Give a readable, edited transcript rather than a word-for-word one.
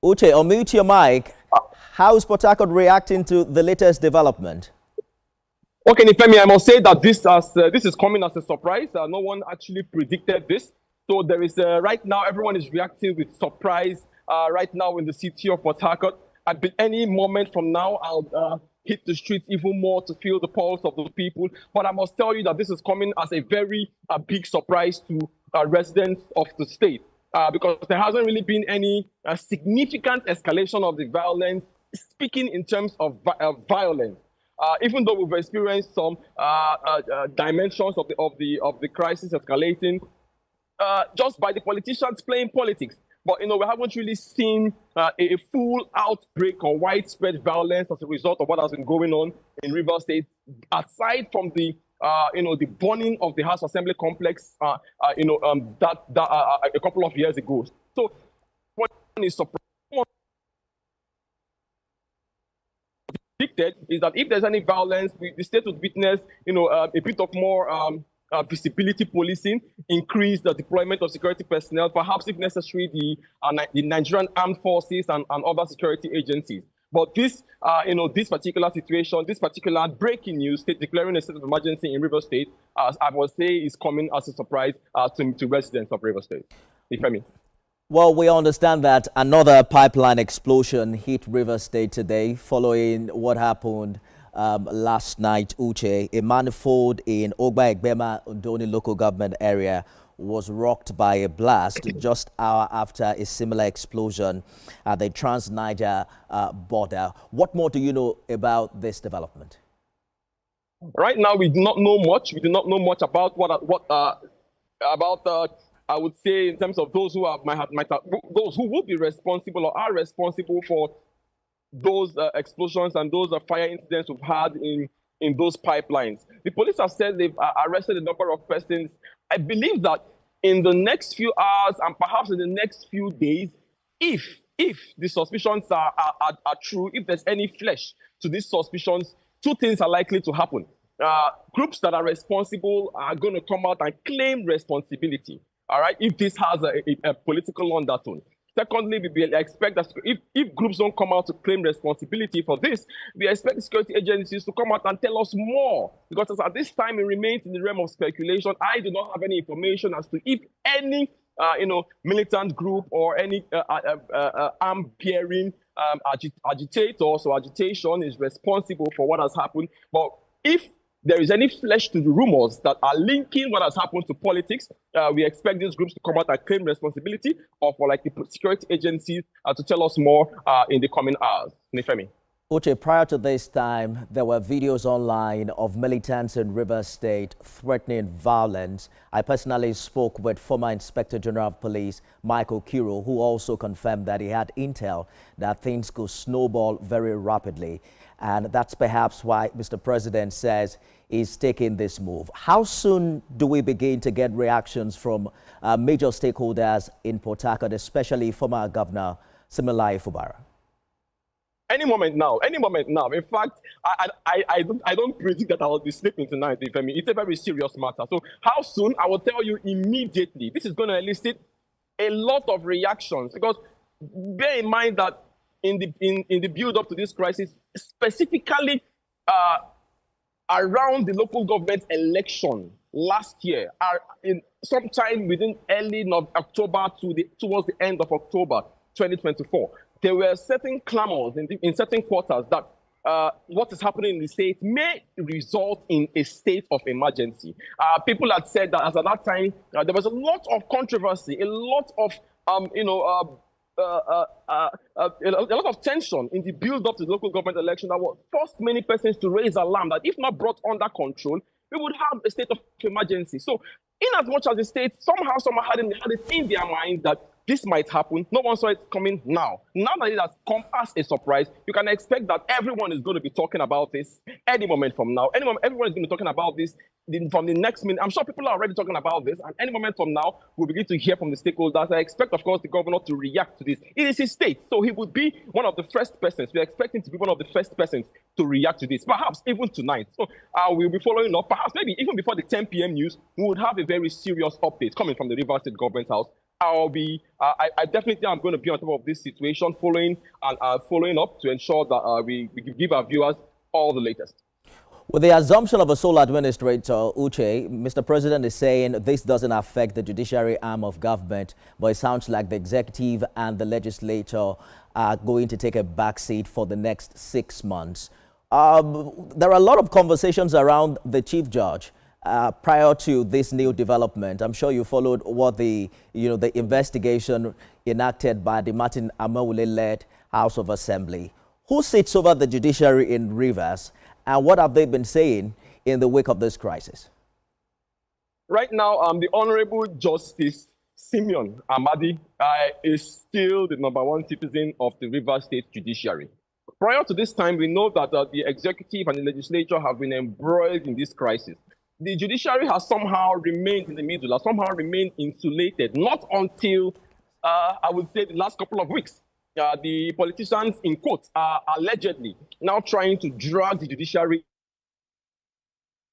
Uche, unmute your mic. How is Port Harcourt reacting to the latest development? Okay, Nifemi, I must say that this is coming as a surprise. No one actually predicted this. So there is right now everyone is reacting with surprise. Right now in the city of Port Harcourt, at any moment from now, I'll hit the streets even more to feel the pulse of the people. But I must tell you that this is coming as a very big surprise to residents of the state because there hasn't really been any significant escalation of the violence. Speaking in terms of violence. Even though we've experienced some dimensions of the crisis escalating, just by the politicians playing politics. But we haven't really seen a full outbreak or widespread violence as a result of what has been going on in Rivers State, aside from the the burning of the House Assembly complex, a couple of years ago. So, what is surprising is that if there's any violence, the state would witness, a bit of more visibility policing, increase the deployment of security personnel, perhaps if necessary, the Nigerian armed forces and other security agencies. But this, this particular situation, this particular breaking news, state declaring a state of emergency in Rivers State, as I would say, is coming as a surprise to residents of Rivers State. If I may. Well, we understand that another pipeline explosion hit Rivers State today following what happened last night, Uche. A manifold in Ogba Egbema, Ndoni local government area was rocked by a blast just hour after a similar explosion at the Trans-Niger border. What more do you know about this development? Right now, we do not know much. We do not know much about I would say in terms of those who those who would be responsible or are responsible for those explosions and those fire incidents we've had in those pipelines. The police have said they've arrested a number of persons. I believe that in the next few hours and perhaps in the next few days, if the suspicions are true, if there's any flesh to these suspicions, two things are likely to happen. Groups that are responsible are going to come out and claim responsibility. All right, if this has a political undertone. Secondly, we expect that if groups don't come out to claim responsibility for this, we expect the security agencies to come out and tell us more. Because at this time, it remains in the realm of speculation. I do not have any information as to if any, militant group or any arm-bearing agitators or agitation is responsible for what has happened. But if there is any flesh to the rumors that are linking what has happened to politics, we expect these groups to come out and claim responsibility, or for the security agencies to tell us more in the coming hours. Nifemi. Uche, prior to this time, there were videos online of militants in Rivers State threatening violence. I personally spoke with former Inspector General of Police, Okoro, who also confirmed that he had intel that things could snowball very rapidly. And that's perhaps why Mr. President says he's taking this move. How soon do we begin to get reactions from major stakeholders in Port Harcourt, especially former Governor Siminalayi Fubara? Any moment now, any moment now. In fact, I don't predict that I will be sleeping tonight, if I mean. It's a very serious matter. So how soon? I will tell you immediately. This is going to elicit a lot of reactions, because bear in mind that in the build-up to this crisis, specifically around the local government election last year, sometime within early October towards the end of October 2024, there were certain clamors in certain quarters that what is happening in the state may result in a state of emergency. People had said that as at that time, there was a lot of controversy, a lot of a lot of tension in the build-up to the local government election that would forced many persons to raise alarm that if not brought under control, we would have a state of emergency. So, in as much as the state somehow had it in their mind that this might happen, no one saw it coming now. Now that it has come as a surprise, you can expect that everyone is going to be talking about this any moment from now. Everyone is going to be talking about this from the next minute. I'm sure people are already talking about this, and any moment from now, we'll begin to hear from the stakeholders. I expect, of course, the governor to react to this. It is his state, so he would be one of the first persons. We're expecting to be one of the first persons to react to this, perhaps even tonight. So we'll be following up. Perhaps maybe even before the 10 p.m. news, we would have a very serious update coming from the Rivers State Government House I definitely am going to be on top of this situation, following up to ensure that we give our viewers all the latest. With the assumption of a sole administrator, Uche, Mr. President is saying this doesn't affect the judiciary arm of government, but it sounds like the executive and the legislature are going to take a backseat for the next 6 months. There are a lot of conversations around the chief judge prior to this new development. I'm sure you followed what the investigation enacted by the Martin Amaewhule-led House of Assembly. Who sits over the judiciary in Rivers? And what have they been saying in the wake of this crisis? Right now, the Honorable Justice Simeon Amadi is still the #1 citizen of the Rivers State Judiciary. Prior to this time, we know that the executive and the legislature have been embroiled in this crisis. The judiciary has somehow remained in the middle, has somehow remained insulated, not until, I would say, the last couple of weeks. The politicians, in quotes, are allegedly now trying to drag the judiciary